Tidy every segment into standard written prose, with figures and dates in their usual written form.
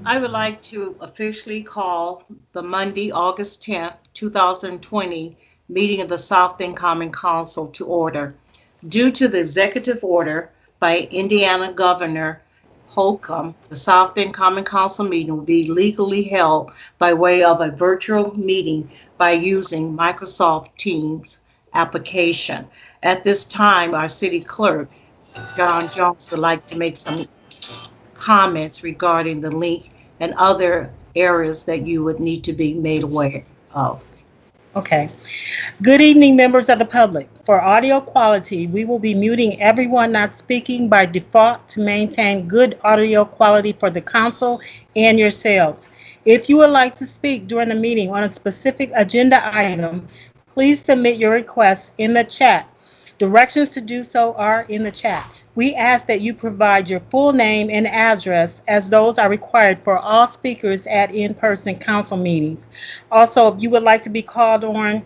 I would like to officially call the Monday, August 10th, 2020 meeting of the South Bend Common Council to order. Due to the executive order by Indiana Governor Holcomb, the South Bend Common Council meeting will be legally held by way of a virtual meeting by using Microsoft Teams application. At this time, our city clerk, John Jones, would like to make some comments regarding the link and other areas that you would need to be made aware of. Okay. Good evening, members of the public. For audio quality, we will be muting everyone not speaking by default to maintain good audio quality for the council and yourselves. If you would like to speak during the meeting on a specific agenda item, please submit your request in the chat. Directions to do so are in the chat. We ask that you provide your full name and address, as those are required for all speakers at in-person council meetings. Also, if you would like to be called on,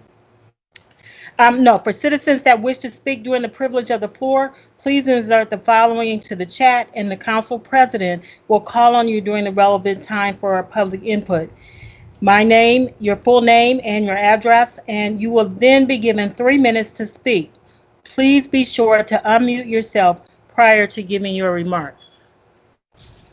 no, for citizens that wish to speak during the privilege of the floor, please insert the following into the chat, and the council president will call on you during the relevant time for our public input. My name, your full name, and your address, and you will then be given 3 minutes to speak. Please be sure to unmute yourself prior to giving your remarks.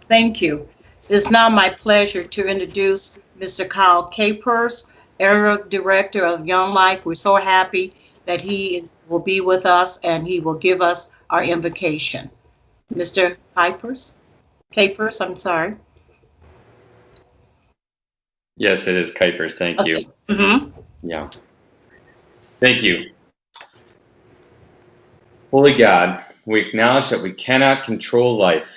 Thank you. It is now my pleasure to introduce Mr. Kyle Capers, Area Director of Young Life. We're so happy that he will be with us and he will give us our invocation. Mr. Capers, I'm sorry. Yes, it is Kuipers. Thank you. Yeah. Thank you. Holy God, we acknowledge that we cannot control life,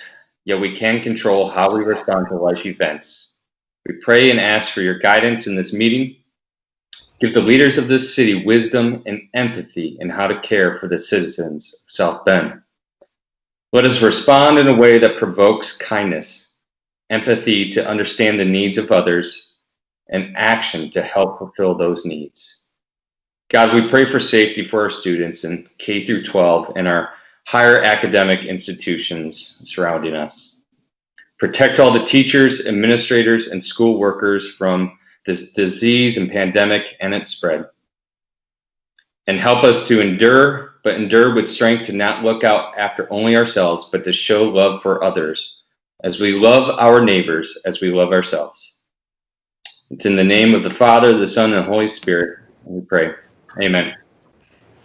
yet we can control how we respond to life events. We pray and ask for your guidance in this meeting. Give the leaders of this city wisdom and empathy in how to care for the citizens of South Bend. Let us respond in a way that provokes kindness, empathy to understand the needs of others, and action to help fulfill those needs. God, we pray for safety for our students in K through 12 and our higher academic institutions surrounding us. Protect all the teachers, administrators, and school workers from this disease and pandemic and its spread. And help us to endure, but endure with strength to not look out after only ourselves, but to show love for others as we love our neighbors, as we love ourselves. It's in the name of the Father, the Son, and the Holy Spirit we pray. Amen.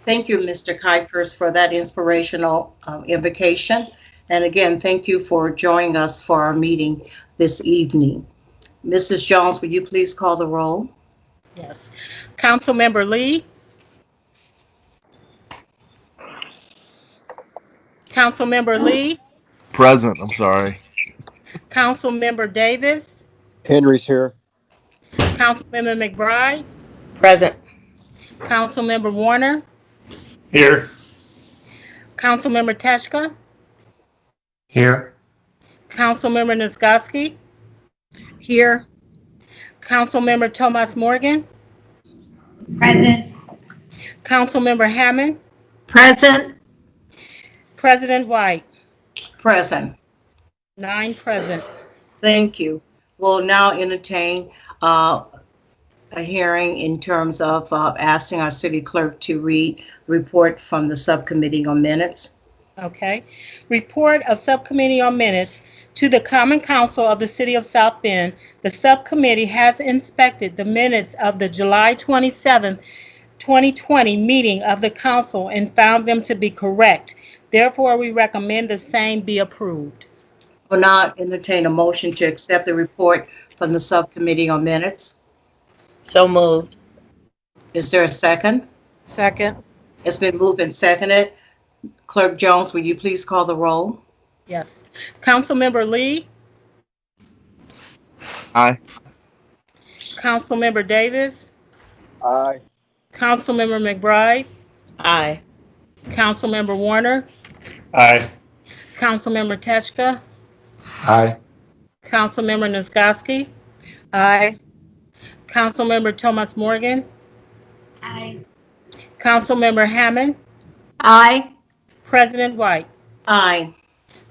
Thank you, Mr. Kuipers, for that inspirational invocation. And again, thank you for joining us for our meeting this evening. Mrs. Jones, would you please call the roll? Yes. Councilmember Lee. Councilmember Lee. Present, I'm sorry. Councilmember Davis. Henry's here. Councilmember McBride. Present. Councilmember Warner. Here. Councilmember Teshka. Here. Councilmember Nisgowsky. Here. Councilmember Thomas Morgan. Present. Councilmember Hammond. Present. President White. Present. 9 present. Thank you. We'll now entertain a hearing in terms of asking our city clerk to read the report from the subcommittee on minutes. Okay. Report of Subcommittee on Minutes. To the Common Council of the City of South Bend, the subcommittee has inspected the minutes of the July 27, 2020 meeting of the council and found them to be correct. Therefore, we recommend the same be approved. Will now entertain a motion to accept the report from the subcommittee on minutes. So moved. Is there a second? Second. It's been moved and seconded. Clerk Jones, will you please call the roll? Yes. Councilmember Lee. Aye. Councilmember Davis. Aye. Councilmember McBride. Aye. Councilmember Warner. Aye. Councilmember Teshka. Aye. Councilmember Nisgowsky. Aye. Councilmember Thomas Morgan. Aye. Councilmember Hammond. Aye. President White. Aye.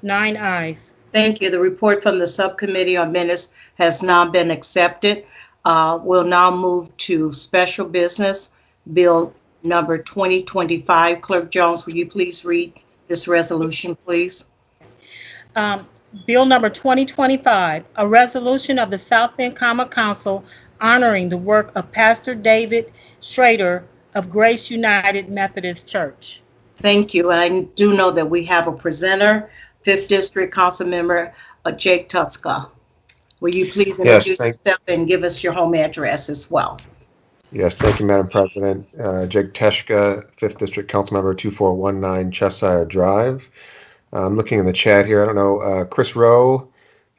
9 ayes. Thank you. The report from the Subcommittee on Minutes has now been accepted. We'll now move to special business, Bill number 2025. Clerk Jones, will you please read this resolution, please? Bill number 2025, a resolution of the South Bend Common Council honoring the work of Pastor David Schrader of Grace United Methodist Church. Thank you. I do know that we have a presenter, 5th District Council Member Jake Tuska. Will you please introduce yourself and give us your home address as well? Yes, thank you, Madam President. Jake Teschka, 5th District Council Member, 2419 Cheshire Drive. I'm looking in the chat here. I don't know, Chris Rowe,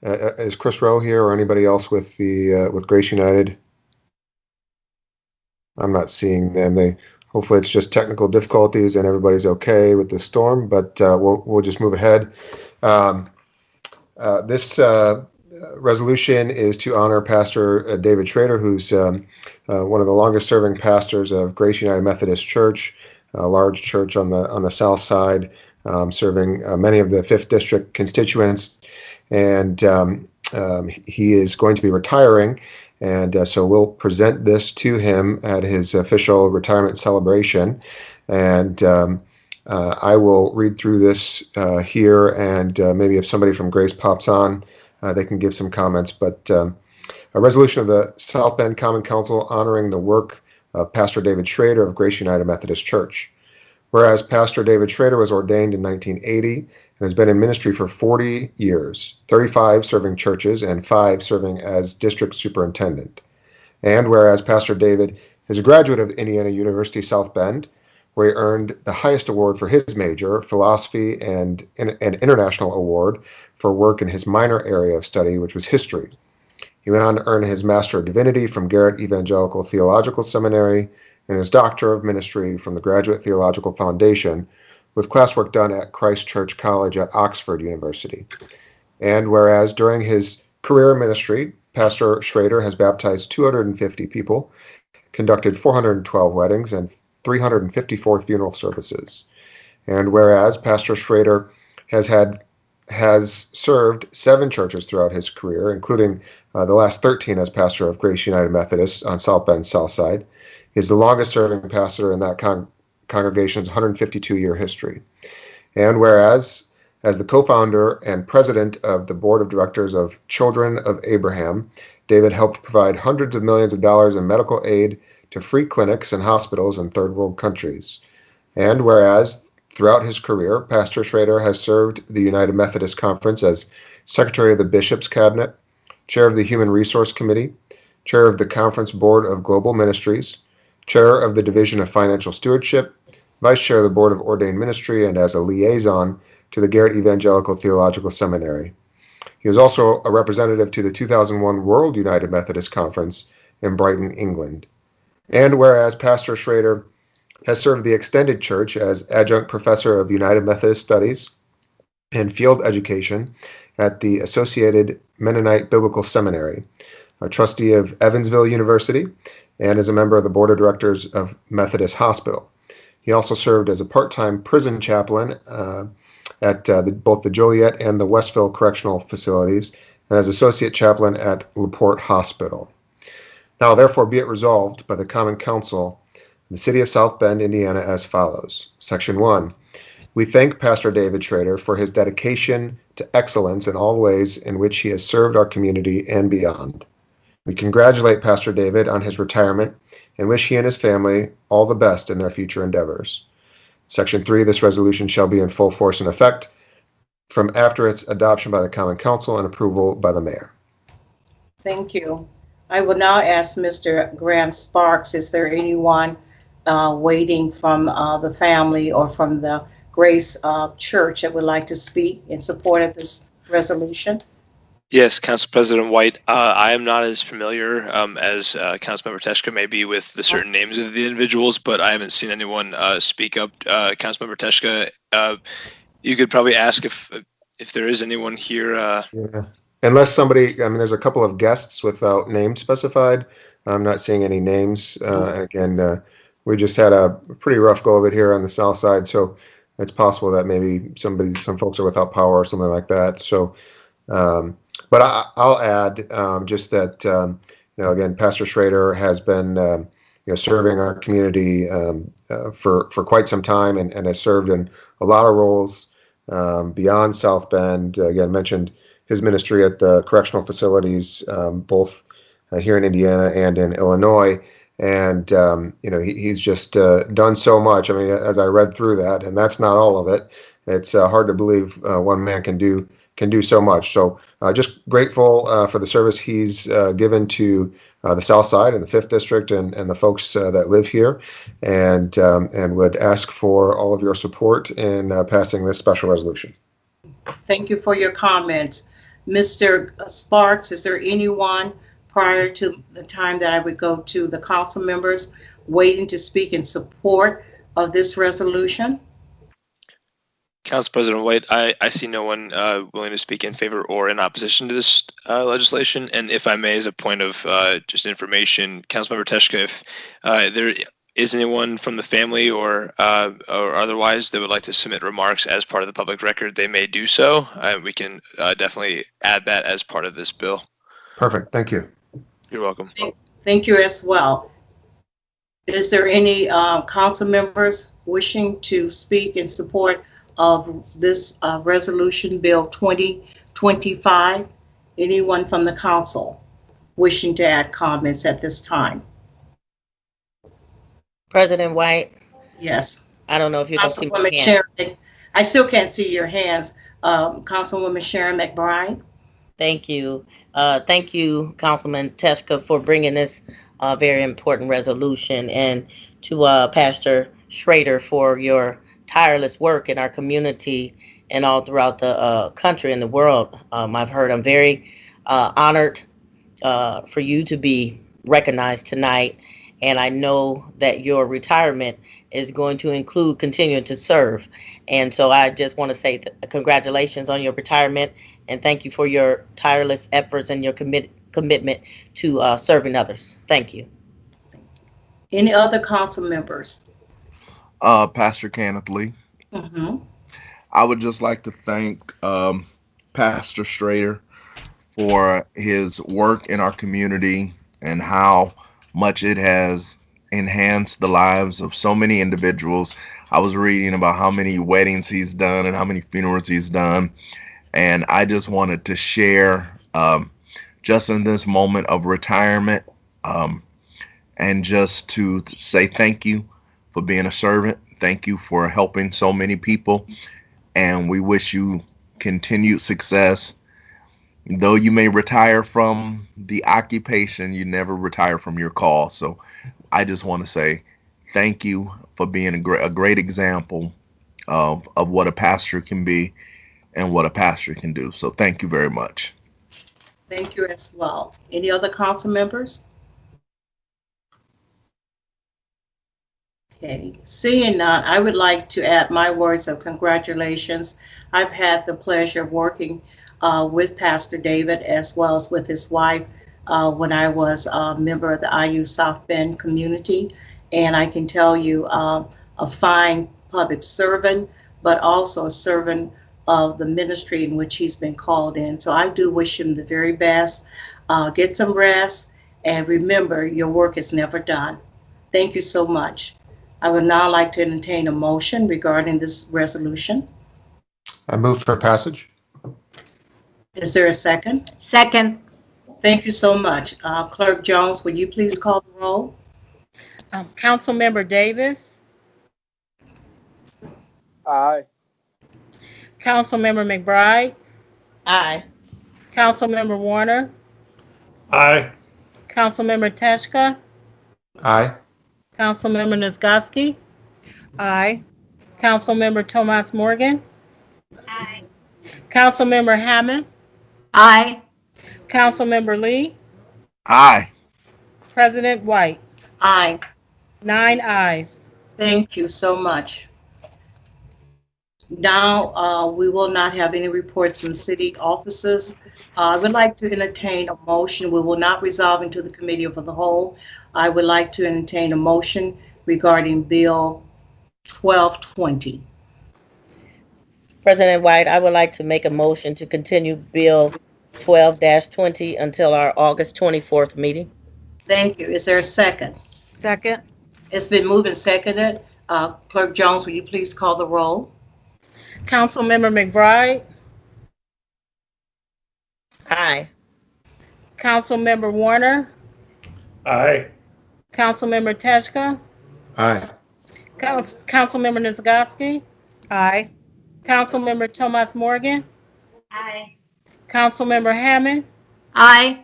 is Chris Rowe here or anybody else with the with Grace United? I'm not seeing them. Hopefully it's just technical difficulties and everybody's okay with the storm, but we'll just move ahead. This resolution is to honor Pastor David Schrader, who's one of the longest serving pastors of Grace United Methodist Church, a large church on the south side, serving many of the 5th District constituents. And he is going to be retiring. And so we'll present this to him at his official retirement celebration. And I will read through this here, and maybe if somebody from Grace pops on, they can give some comments. But a resolution of the South Bend Common Council honoring the work of Pastor David Schrader of Grace United Methodist Church. Whereas Pastor David Schrader was ordained in 1980 and has been in ministry for 40 years, 35 serving churches and 5 serving as district superintendent. And whereas Pastor David is a graduate of Indiana University South Bend, where he earned the highest award for his major, philosophy, and an international award for work in his minor area of study, which was history. He went on to earn his Master of Divinity from Garrett Evangelical Theological Seminary and his Doctor of Ministry from the Graduate Theological Foundation, with classwork done at Christ Church College at Oxford University. And whereas during his career in ministry, Pastor Schrader has baptized 250 people, conducted 412 weddings, and 354 funeral services. And whereas Pastor Schrader has served 7 churches throughout his career, including the last 13 as pastor of Grace United Methodist on South Bend South Side. He is the longest serving pastor in that congregation's 152-year history. And whereas, as the co-founder and president of the board of directors of Children of Abraham, David helped provide hundreds of millions of dollars in medical aid to free clinics and hospitals in third world countries. And whereas, throughout his career, Pastor Schrader has served the United Methodist Conference as Secretary of the Bishop's Cabinet, Chair of the Human Resource Committee, Chair of the Conference Board of Global Ministries, Chair of the Division of Financial Stewardship, Vice Chair of the Board of Ordained Ministry, and as a liaison to the Garrett Evangelical Theological Seminary. He was also a representative to the 2001 World United Methodist Conference in Brighton, England. And whereas Pastor Schrader has served the extended church as adjunct professor of United Methodist Studies and field education at the Associated Mennonite Biblical Seminary, a trustee of Evansville University, and is a member of the board of directors of Methodist Hospital. He also served as a part-time prison chaplain at both the Joliet and the Westville Correctional Facilities, and as associate chaplain at LaPorte Hospital. Now, therefore, be it resolved by the Common Council of the City of South Bend, Indiana, as follows. Section 1. We thank Pastor David Schrader for his dedication to excellence in all ways in which he has served our community and beyond. We congratulate Pastor David on his retirement and wish he and his family all the best in their future endeavors. Section 3, this resolution shall be in full force and effect from after its adoption by the Common Council and approval by the mayor. Thank you. I will now ask Mr. Graham Sparks, is there anyone waiting from the family or from the Grace Church that would like to speak in support of this resolution? Yes, Council President White. I am not as familiar as Councilmember Teschka may be with the certain names of the individuals, but I haven't seen anyone speak up. Councilmember Teschka, you could probably ask if there is anyone here. Yeah. Unless somebody, I mean, there's a couple of guests without names specified. I'm not seeing any names. Again, we just had a pretty rough go of it here on the south side, so it's possible that maybe some folks are without power or something like that. So But I'll add just that, again, Pastor Schrader has been, serving our community for quite some time and has served in a lot of roles beyond South Bend. Again, mentioned his ministry at the correctional facilities, both here in Indiana and in Illinois. And, he's just done so much. I mean, as I read through that, and that's not all of it, it's hard to believe one man can do so much. So just grateful for the service he's given to the South Side and the 5th District and the folks that live here, and would ask for all of your support in passing this special resolution. Thank you for your comments. Mr. Sparks, is there anyone prior to the time that I would go to the council members waiting to speak in support of this resolution? Council President White, I see no one willing to speak in favor or in opposition to this legislation. And if I may, as a point of just information, Councilmember Teshka, if there is anyone from the family or otherwise that would like to submit remarks as part of the public record, they may do so. We can definitely add that as part of this bill. Perfect. Thank you. You're welcome. Thank you as well. Is there any council members wishing to speak in support of this resolution bill 2025? Anyone from the council wishing to add comments at this time? President White, Yes. I don't know if you can see my Councilwoman hand. Sharon, I still can't see your hands. Councilwoman Sharon McBride. Thank you. Thank you, Councilman Teshka, for bringing this very important resolution, and to Pastor Schrader for your tireless work in our community and all throughout the country and the world. I've heard I'm very honored for you to be recognized tonight, and I know that your retirement is going to include continuing to serve. And so I just want to say congratulations on your retirement, and thank you for your tireless efforts and your commitment to serving others. Thank you. Any other council members? Pastor Kenneth Lee. Mm-hmm. I would just like to thank Pastor Schrader for his work in our community and how much it has enhanced the lives of so many individuals. I was reading about how many weddings he's done and how many funerals he's done. And I just wanted to share just in this moment of retirement and just to say thank you for being a servant. Thank you for helping so many people. And we wish you continued success. Though you may retire from the occupation, you never retire from your call. So I just want to say thank you for being a great example of what a pastor can be and what a pastor can do. So thank you very much. Thank you as well. Any other council members? Okay, seeing none, I would like to add my words of congratulations. I've had the pleasure of working with Pastor David as well as with his wife when I was a member of the IU South Bend community. And I can tell you a fine public servant, but also a servant of the ministry in which he's been called in. So I do wish him the very best. Get some rest, and remember, your work is never done. Thank you so much. I would now like to entertain a motion regarding this resolution. I move for passage. Is there a second? Second. Thank you so much. Clerk Jones, will you please call the roll? Councilmember Davis, Aye. Councilmember McBride, Aye. Councilmember Warner, Aye. Councilmember Teshka, Aye. Councilmember Nisgowsky, Aye. Councilmember Tomas Morgan, Aye. Councilmember Hammond, Aye. Councilmember Lee, Aye. President White. Aye. 9 ayes. Thank you so much. Now, we will not have any reports from city officers. I would like to entertain a motion. We will not resolve into the committee of the whole. I would like to entertain a motion regarding Bill 1220. President White, I would like to make a motion to continue Bill 12-20 until our August 24th meeting. Thank you. Is there a second? Second. It's been moved and seconded. Clerk Jones, will you please call the roll? Councilmember McBride, Aye. Councilmember Warner, Aye. Councilmember Teschka, Aye. Councilmember Nisgowsky, Aye. Councilmember Thomas Morgan, Aye. Councilmember Hammond, Aye.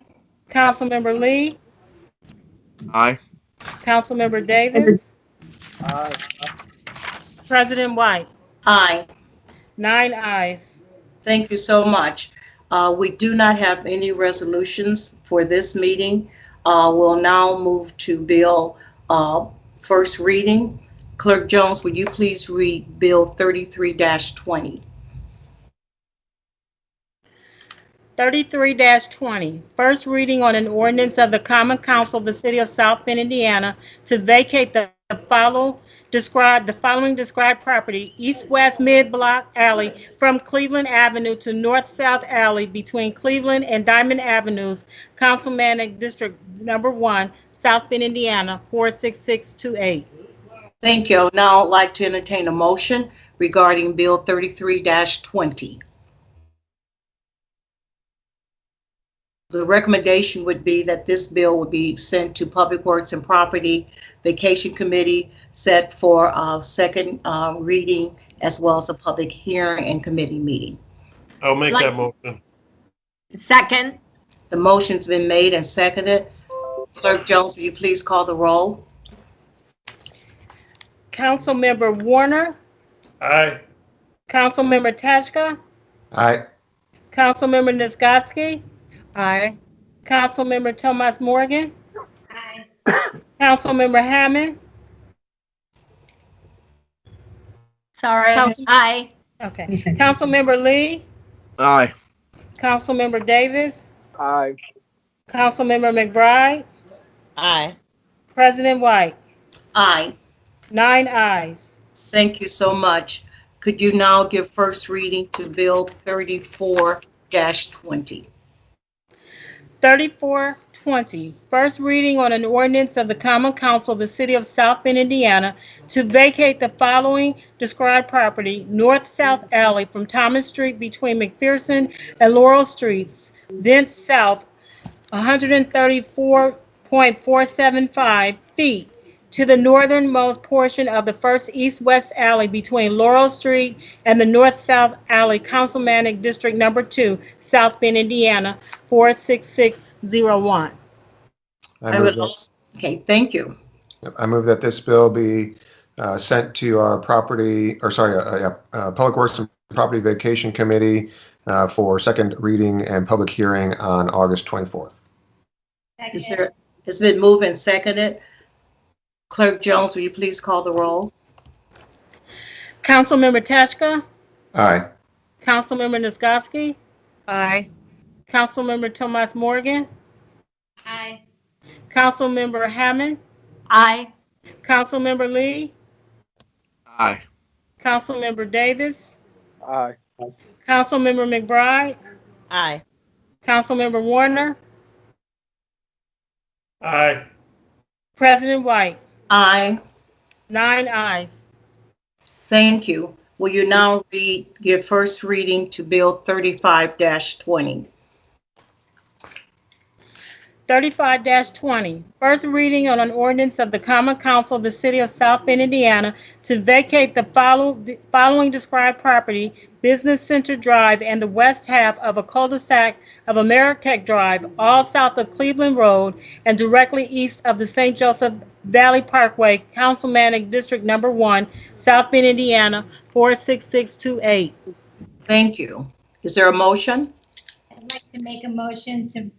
Councilmember Lee, Aye. Councilmember Davis, Aye. President White. Aye. 9 ayes. Thank you so much. We do not have any resolutions for this meeting. We'll now move to bill first reading. Clerk Jones, would you please read Bill 33-20? 33-20, first reading on an ordinance of the Common Council of the City of South Bend, Indiana, to vacate the following described property, east-west mid-block alley from Cleveland Avenue to north-south alley between Cleveland and Diamond Avenues, Councilmanic District Number 1, South Bend, Indiana, 46628. Thank you. I would now like to entertain a motion regarding Bill 33-20. The recommendation would be that this bill would be sent to Public Works and Property Vacation Committee, set for second reading, as well as a public hearing and committee meeting. I'll make that motion. Second. The motion's been made and seconded. Clerk Jones, will you please call the roll? Councilmember Warner, Aye. Councilmember Teschka, Aye. Councilmember Nisgowsky, Aye. Councilmember Thomas Morgan, Aye. Councilmember Hammond, Sorry. Council- Aye. okay, Councilmember Lee, Aye. Councilmember Davis, Aye. Councilmember McBride, Aye. President White. Aye. 9 ayes. Thank you so much. Could you now give first reading to Bill 34-20? 34-20, first reading on an ordinance of the Common Council of the City of South Bend, Indiana, to vacate the following described property, north-south alley from Thomas Street between McPherson and Laurel Streets, thence south 134.475 feet to the northernmost portion of the first east-west alley between Laurel Street and the north-south alley, Councilmanic District Number 2, South Bend, Indiana, 46601. Okay, thank you. I move that this bill be sent to our Public Works and Property Vacation Committee for second reading and public hearing on August 24th. It's been moved and seconded. Clerk Jones, will you please call the roll? Councilmember Teschka, Aye. Councilmember Nisgowsky, Aye. Councilmember Thomas Morgan, Aye. Councilmember Hammond, Aye. Councilmember Lee, Aye. Councilmember Davis, Aye. Councilmember McBride, Aye. Councilmember Warner, Aye. President White. Aye. 9 ayes. Thank you. Will you now give first reading to Bill 35-20? 35-20, first reading on an ordinance of the Common Council of the City of South Bend, Indiana, to vacate the following described property, Business Center Drive and the west half of a cul-de-sac of Ameritech Drive, all south of Cleveland Road and directly east of the St. Joseph Valley Parkway, Councilmanic District Number 1, South Bend, Indiana, 46628. Thank you. Is there a motion? I'd like to make a motion to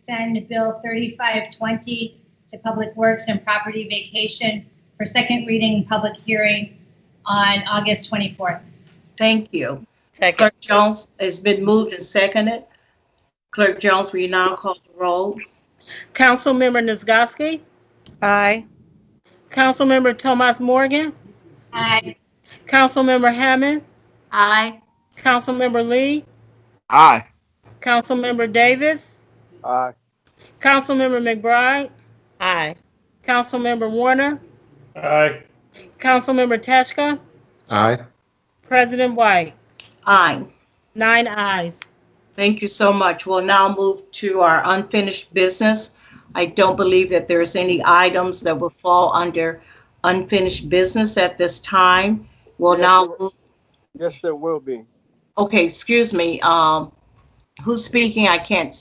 send Bill 3520 to Public Works and Property Vacation for second reading and public hearing on August 24th. Thank you. Second. Clerk Jones, it's been moved and seconded. Clerk Jones, will you now call the roll? Councilmember Nisgowsky, Aye. Councilmember Thomas Morgan, Aye. Councilmember Hammond, Aye. Councilmember Lee, Aye. Councilmember Davis, Aye. Councilmember McBride, Aye. Councilmember Warner, Aye. Councilmember Teschka, Aye. President White. Aye. 9 ayes. Thank you so much. We'll now move to our unfinished business. I don't believe that there's any items that will fall under unfinished business at this time. We'll Yes, now there- move, Yes, there will be. okay, excuse me. Who's speaking? I can't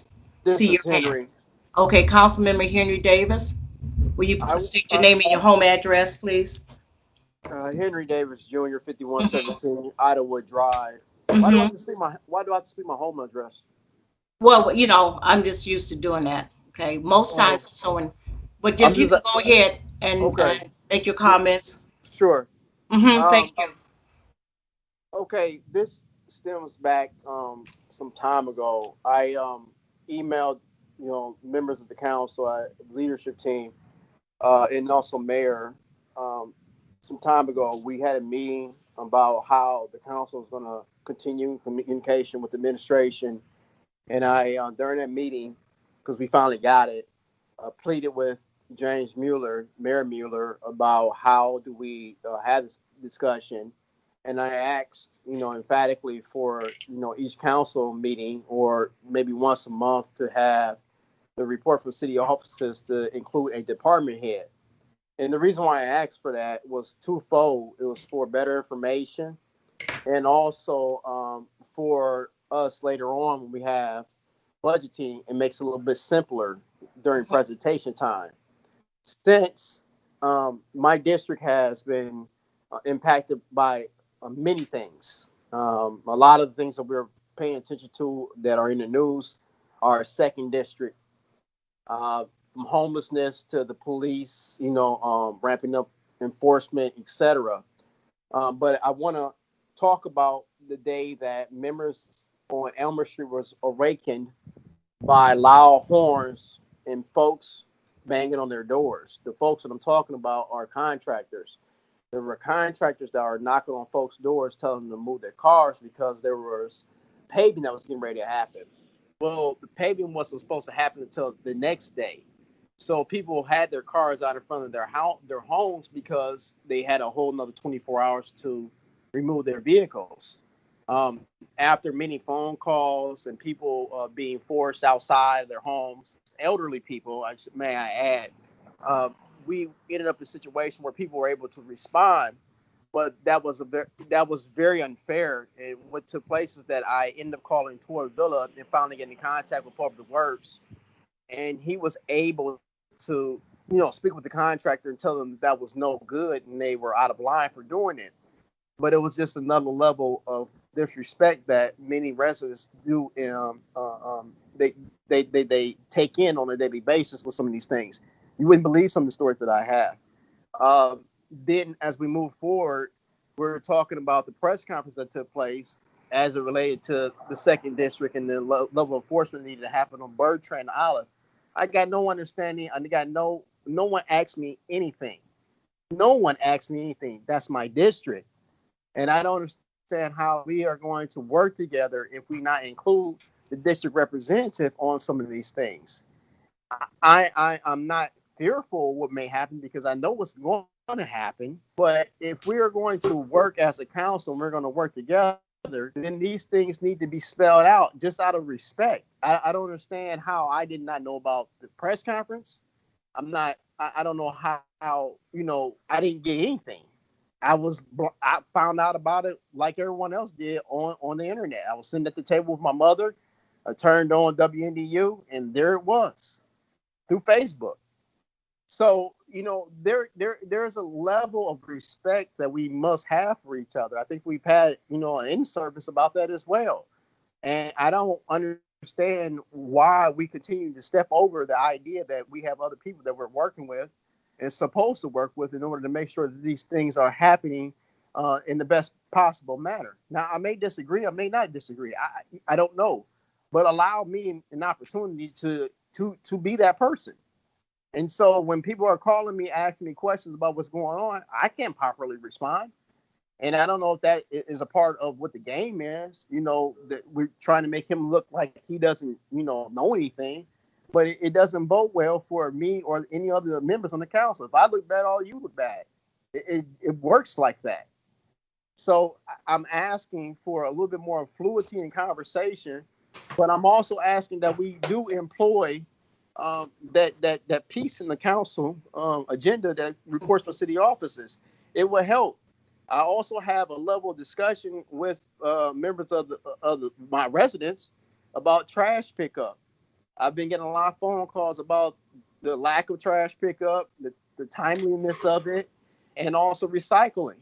This see is your hand. Henry. Okay, Councilmember Henry Davis. Will you state your name and your home address, please? Henry Davis Jr., 5117 Idlewood Drive. Why do I Mhm. have to speak my home address? Well, I'm just used to doing that. Okay, most times when someone, but I'm if you just- can go ahead and Okay. make your comments. Sure. Thank you. Okay, this stems back some time ago. I emailed members of the council, leadership team, and also mayor. Some time ago, we had a meeting about how the council is going to continue communication with the administration, and I during that meeting, because we finally got it, pleaded with James Mueller, Mayor Mueller, about how do we have this discussion. And I asked, emphatically for, each council meeting or maybe once a month to have the report from city offices to include a department head. And the reason why I asked for that was twofold. It was for better information and also for us later on when we have budgeting, it makes it a little bit simpler during presentation time. Since my district has been impacted by many things. A lot of the things that we're paying attention to that are in the news are second district, from homelessness to the police, ramping up enforcement, etc. But I want to talk about the day that members on Elmer Street was awakened by loud horns and folks banging on their doors. The folks that I'm talking about are contractors. There were contractors that are knocking on folks' doors telling them to move their cars because there was paving that was getting ready to happen. Well, the paving wasn't supposed to happen until the next day. So people had their cars out in front of their homes because they had a whole another 24 hours to remove their vehicles. After many phone calls and people being forced outside their homes, elderly people, may I add, we ended up in a situation where people were able to respond, but that was very unfair. And what took place is that I ended up calling Troy Villa and finally getting in contact with Public Works, and he was able to speak with the contractor and tell them that was no good and they were out of line for doing it. But it was just another level of disrespect that many residents do. They take in on a daily basis with some of these things. You wouldn't believe some of the stories that I have. Then, as we move forward, we're talking about the press conference that took place as it related to the second district and the level of enforcement needed to happen on Bertrand Olive. I got no understanding. I got no one asked me anything. No one asked me anything. That's my district. And I don't understand how we are going to work together if we not include the district representative on some of these things. I'm not fearful of what may happen because I know what's going to happen. But if we are going to work as a council and we're going to work together, then these things need to be spelled out just out of respect. I don't understand how I did not know about the press conference. I don't know how I didn't get anything. I found out about it like everyone else did on the internet. I was sitting at the table with my mother. I turned on WNDU, and there it was through Facebook. So there's a level of respect that we must have for each other. I think we've had an in-service about that as well, and I don't understand why we continue to step over the idea that we have other people that we're working with and supposed to work with in order to make sure that these things are happening in the best possible manner. Now, I may disagree, I may not disagree. I don't know, but allow me an opportunity to be that person. And so when people are calling me, asking me questions about what's going on, I can't properly respond. And I don't know if that is a part of what the game is, that we're trying to make him look like he doesn't, know anything. But it doesn't bode well for me or any other members on the council. If I look bad, all you look bad. It works like that. So I'm asking for a little bit more fluidity in conversation, but I'm also asking that we do employ that piece in the council agenda that reports for city offices. It will help. I also have a level of discussion with members of my residents about trash pickup. I've been getting a lot of phone calls about the lack of trash pickup, the timeliness of it, and also recycling.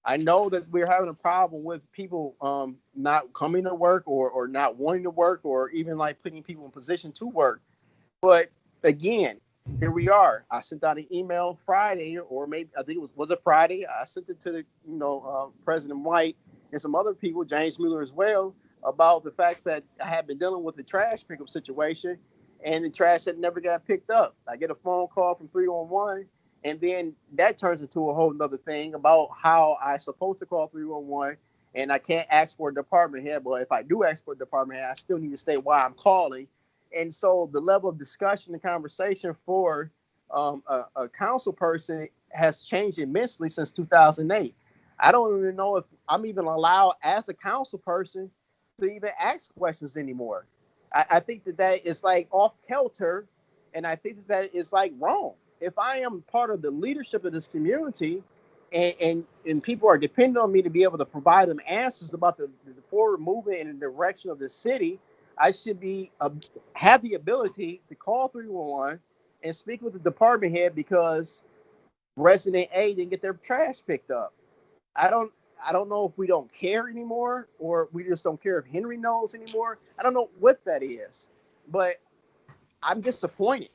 I know that we're having a problem with people not coming to work or not wanting to work, or even like putting people in position to work. But again, here we are. I sent out an email Friday, or maybe I think was it Friday? I sent it to the President White and some other people, James Mueller as well, about the fact that I had been dealing with the trash pickup situation, and the trash had never got picked up. I get a phone call from 311, and then that turns into a whole nother thing about how I supposed to call 311, and I can't ask for a department head. But if I do ask for a department head, I still need to state why I'm calling. And so the level of discussion and conversation for a council person has changed immensely since 2008. I don't even know if I'm even allowed as a council person to even ask questions anymore. I think that is like off kilter, and I think that is like wrong. If I am part of the leadership of this community, and people are depending on me to be able to provide them answers about the forward movement and the direction of the city, I should be have the ability to call 311 and speak with the department head because resident A didn't get their trash picked up. I don't know if we don't care anymore, or we just don't care if Henry knows anymore. I don't know what that is, but I'm disappointed.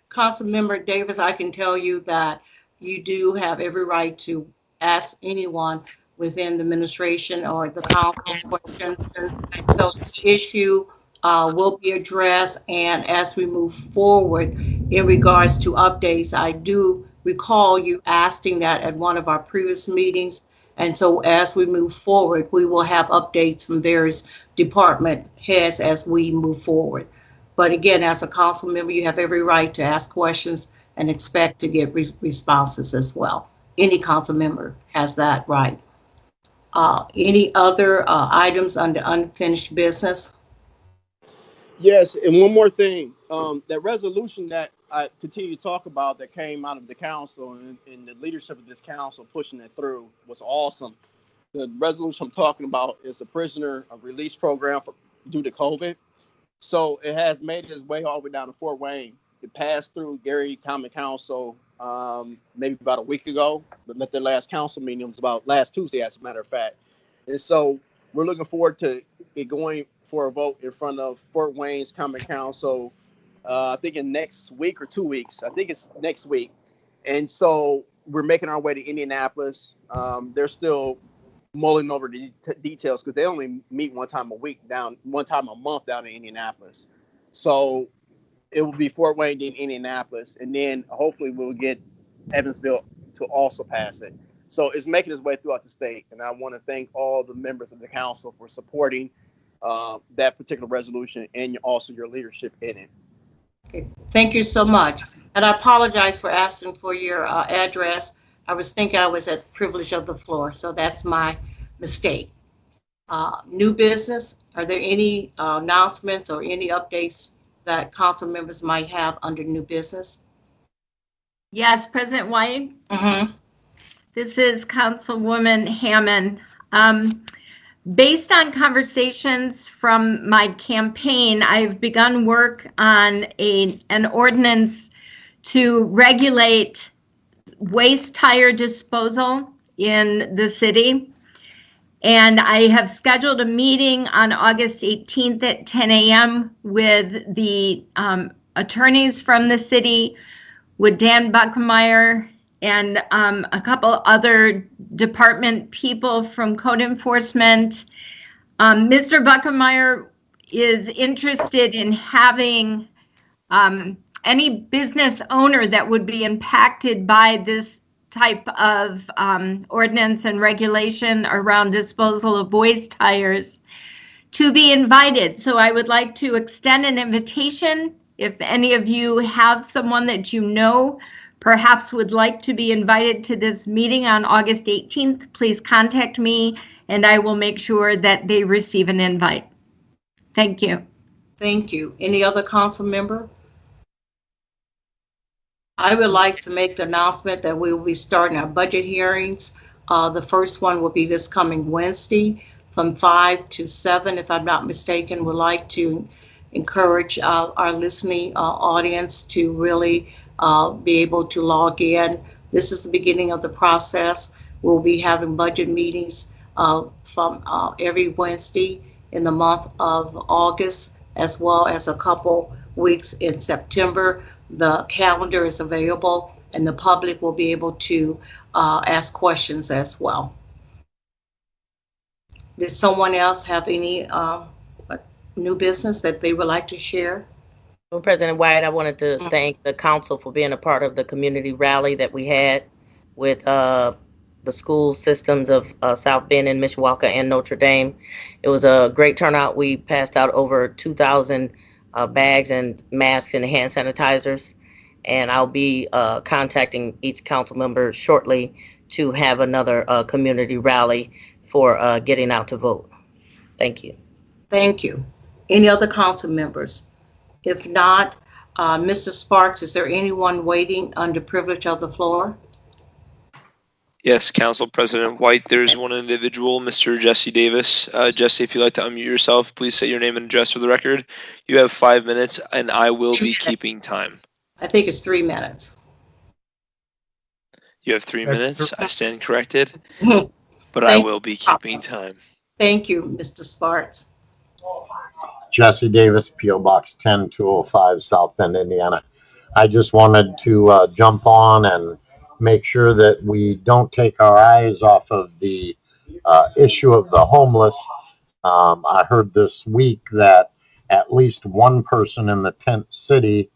Councilmember Davis, I can tell you that you do have every right to ask anyone within the administration or the council questions. And so this issue will be addressed, and as we move forward in regards to updates, I do recall you asking that at one of our previous meetings. And so as we move forward, we will have updates from various department heads as we move forward. But again, as a council member, you have every right to ask questions and expect to get responses as well. Any council member has that right. Any other items under unfinished business? Yes, and one more thing. That resolution that I continue to talk about that came out of the council and the leadership of this council pushing it through was awesome. The resolution I'm talking about is the prisoner release program due to COVID. So it has made its way all the way down to Fort Wayne. It passed through Gary Common Council maybe about a week ago, but at their last council meeting, it was about last Tuesday, as a matter of fact. And so we're looking forward to it going for a vote in front of Fort Wayne's Common Council, I think in next week or 2 weeks. I think it's next week. And so we're making our way to Indianapolis. They're still mulling over the details because they only meet one time a month down in Indianapolis. So it will be Fort Wayne, then Indianapolis, and then hopefully we'll get Evansville to also pass it. So it's making its way throughout the state, and I want to thank all the members of the council for supporting that particular resolution and also your leadership in it. Okay. Thank you so much. And I apologize for asking for your address. I was thinking I was at the privilege of the floor, so that's my mistake. New business, are there any announcements or any updates that council members might have under new business? Yes, President White. Mm-hmm. This is Councilwoman Hammond. Based on conversations from my campaign, I've begun work on an ordinance to regulate waste tire disposal in the city. And I have scheduled a meeting on August 18th at 10 a.m. with the attorneys from the city, with Dan Buckmeyer and a couple other department people from code enforcement. Mr. Buckmeyer is interested in having any business owner that would be impacted by this type of ordinance and regulation around disposal of waste tires to be invited. So I would like to extend an invitation. If any of you have someone that you know perhaps would like to be invited to this meeting on August 18th, please contact me and I will make sure that they receive an invite. Thank you. Thank you. Any other council member? I would like to make the announcement that we will be starting our budget hearings. The first one will be this coming Wednesday from 5 to 7, if I'm not mistaken. Would like to encourage our listening audience to really be able to log in. This is the beginning of the process. We'll be having budget meetings from every Wednesday in the month of August, as well as a couple weeks in September. The calendar is available and the public will be able to ask questions as well. Does someone else have any new business that they would like to share? Well, President White, I wanted to thank the council for being a part of the community rally that we had with the school systems of South Bend and Mishawaka and Notre Dame. It was a great turnout. We passed out over 2,000 bags and masks and hand sanitizers. And I'll be contacting each council member shortly to have another community rally for getting out to vote. Thank you. Thank you. Any other council members? If not, Mr. Sparks, is there anyone waiting under privilege of the floor? Yes, Council President White, there's one individual, Mr. Jesse Davis. Jesse, if you'd like to unmute yourself, please say your name and address for the record. You have 5 minutes, and I will be keeping time. I think it's 3 minutes. You have 3 minutes. I stand corrected, but I will be keeping time. Thank you, Mr. Sparks. Jesse Davis, P.O. Box 10205, South Bend, Indiana. I just wanted to jump on and make sure that we don't take our eyes off of the issue of the homeless. I heard this week that at least one person in the tent city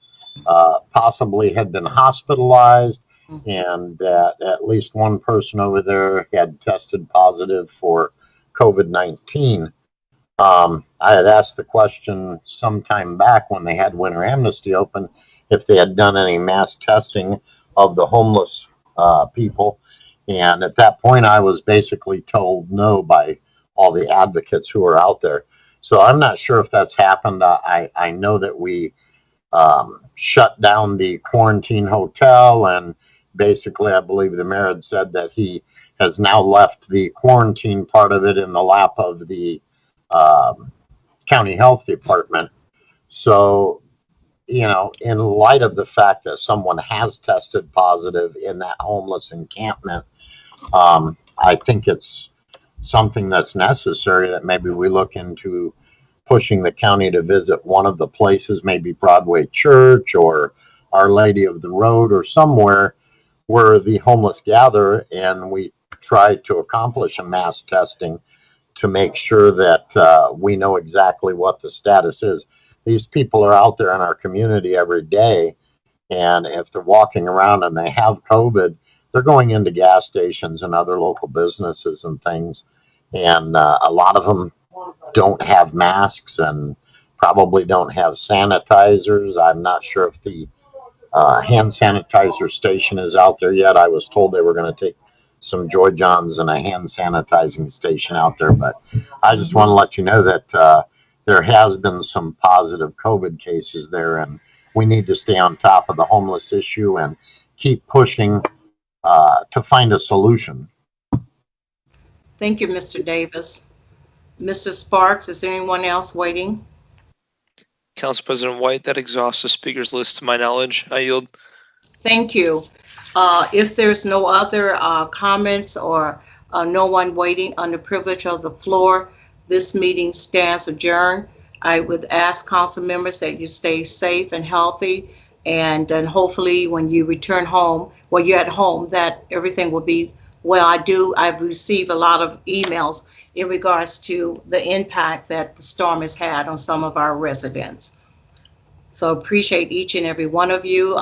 possibly had been hospitalized, and that at least one person over there had tested positive for COVID-19. I had asked the question sometime back when they had Winter Amnesty open if they had done any mass testing of the homeless people, and at that point I was basically told no by all the advocates who are out there. So I'm not sure if that's happened. I know that we shut down the quarantine hotel, and basically I believe the mayor had said that he has now left the quarantine part of it in the lap of the county health department. So, you know, in light of the fact that someone has tested positive in that homeless encampment, I think it's something that's necessary that maybe we look into pushing the county to visit one of the places, maybe Broadway Church or Our Lady of the Road or somewhere where the homeless gather, and we try to accomplish a mass testing to make sure that we know exactly what the status is. These people are out there in our community every day, and if they're walking around and they have COVID, they're going into gas stations and other local businesses and things, and a lot of them don't have masks and probably don't have sanitizers. I'm not sure if the hand sanitizer station is out there yet. I was told they were going to take some Joy Johns and a hand sanitizing station out there, but I just want to let you know that there has been some positive COVID cases there, and we need to stay on top of the homeless issue and keep pushing to find a solution. Thank you, Mr. Davis. Mr. Sparks, is there anyone else waiting? Council President White, that exhausts the speaker's list to my knowledge. I yield. Thank you. If there's no other comments or no one waiting on the privilege of the floor, this meeting stands adjourned. I would ask council members that you stay safe and healthy, and hopefully when you return home, when you're at home, that everything will be well. I've received a lot of emails in regards to the impact that the storm has had on some of our residents. So appreciate each and every one of you.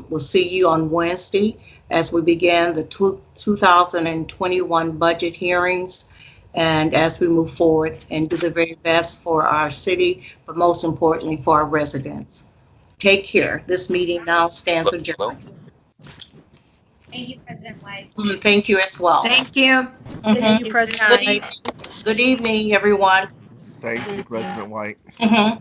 We'll see you on Wednesday as we begin the 2021 budget hearings and as we move forward and do the very best for our city, but most importantly for our residents. Take care. This meeting now stands adjourned. Thank you, President White. Thank you as well. Thank you. Thank you, President Good White. Good evening, everyone. Thank you, President White. Mhm.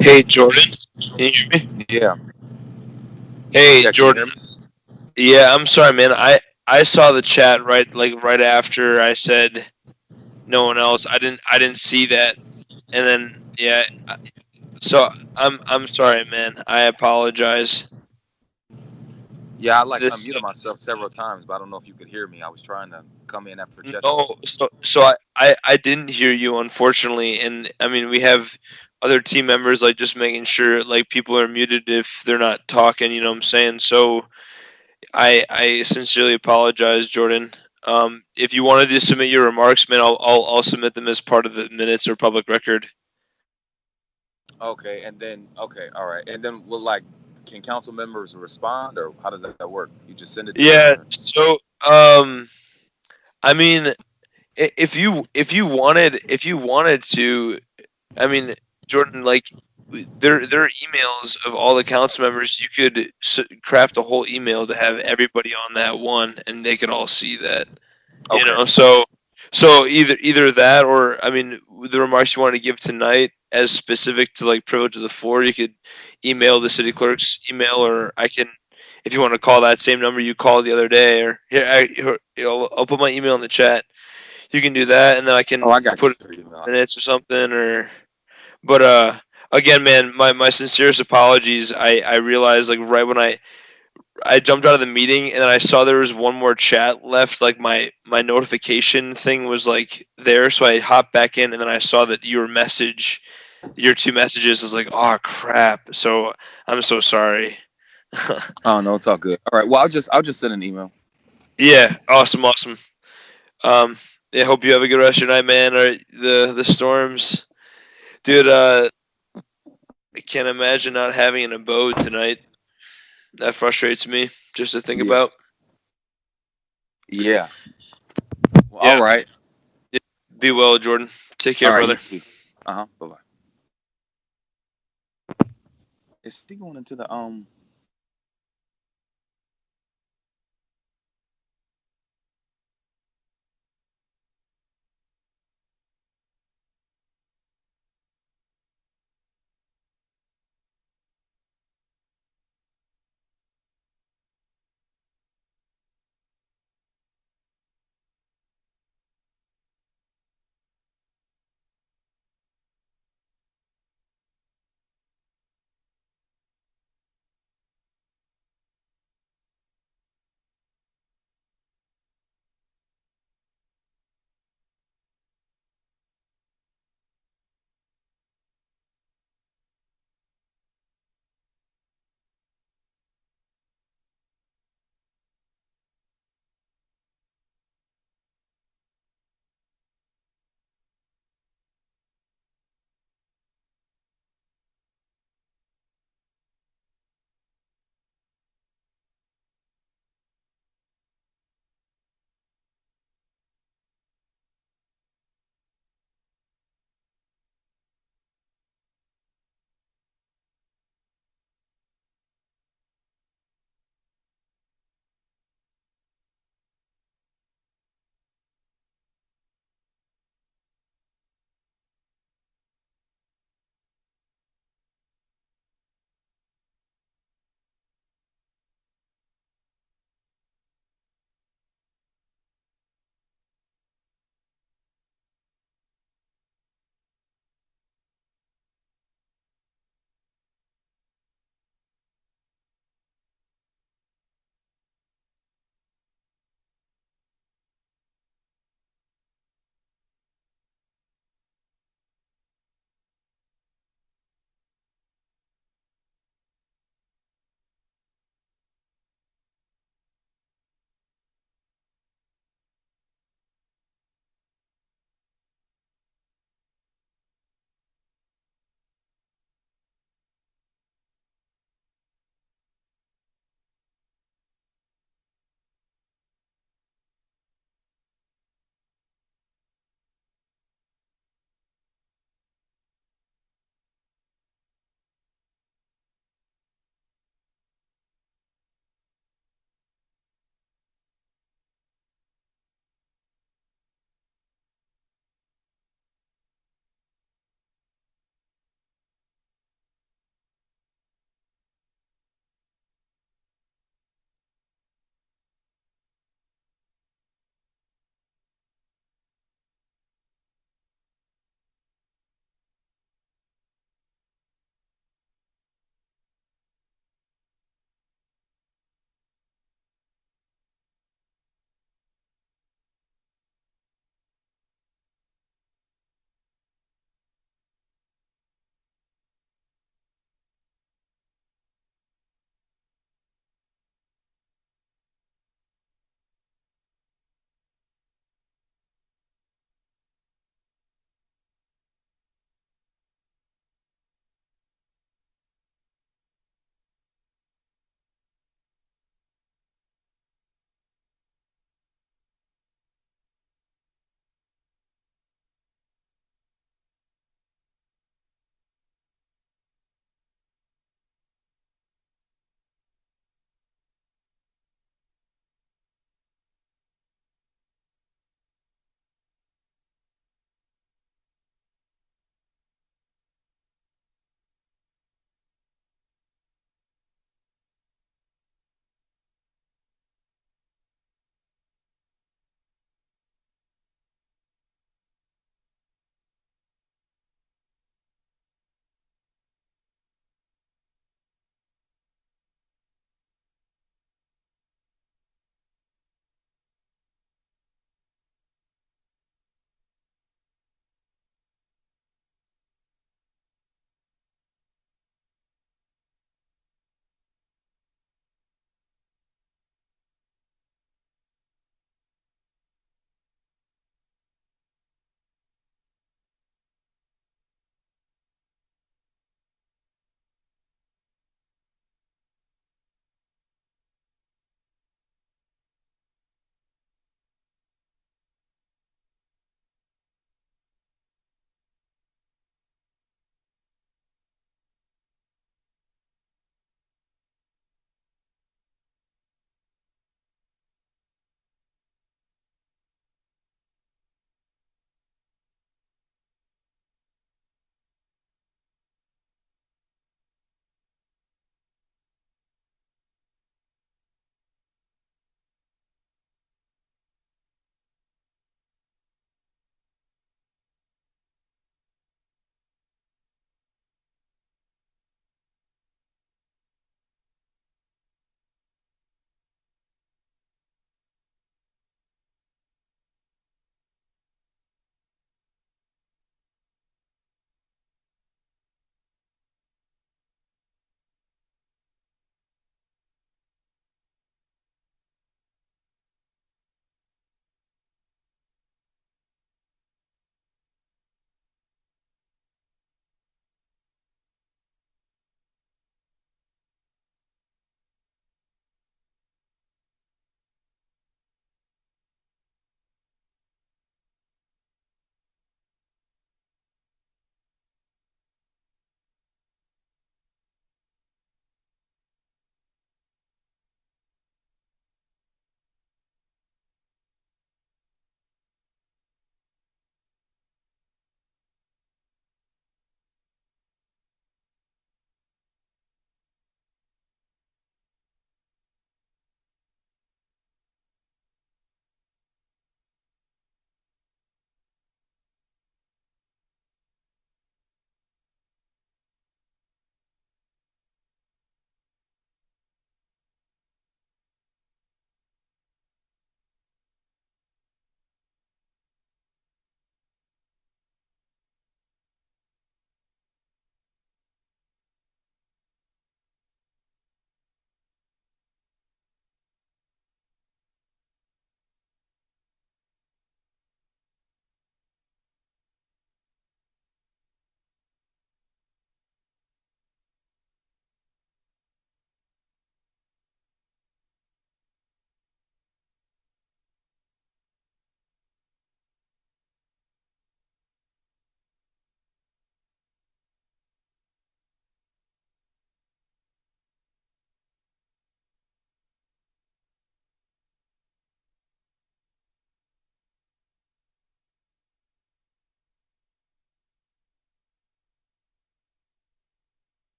Hey, Jordan. Can you hear me? Yeah. Hey, Yeah, can you Jordan. hear me? Yeah, I'm sorry, man. I saw the chat right after I said no one else. I didn't see that. And then yeah, so I'm sorry, man. I apologize. Yeah, I like This unmuted myself several times, but I don't know if you could hear me. I was trying to come in after Jessica. no, so I didn't hear you, unfortunately. And I mean, we have other team members like just making sure like people are muted if they're not talking, you know what I'm saying? So I sincerely apologize, Jordan. If you wanted to submit your remarks, man, I'll submit them as part of the minutes or public record. Okay, and then all right, and then can council members respond, or how does that work? You just send it to Yeah. them? So I mean, if you wanted to, I mean, Jordan, like there are emails of all the council members. You could craft a whole email to have everybody on that one, and they could all see that. You know, so either that, or I mean, the remarks you want to give tonight as specific to like privilege of the floor, you could email the city clerk's email, or I can, if you want to call that same number you called the other day, or I'll put my email in the chat. You can do that, and then I can put it in minutes or something, or. But again, man, my sincerest apologies. I realized like right when I jumped out of the meeting and then I saw there was one more chat left. Like my notification thing was like there, so I hopped back in and then I saw that your two messages. I was like, oh crap. So I'm so sorry. Oh no, it's all good. All right, well I'll just send an email. Yeah, awesome. Yeah, hope you have a good rest of your night, man. Or the storms, dude. I can't imagine not having an abode tonight. That frustrates me just to think about. Yeah. Well, Yeah. all right. Be well, Jordan. Take care, brother. Bye bye. Is he going into the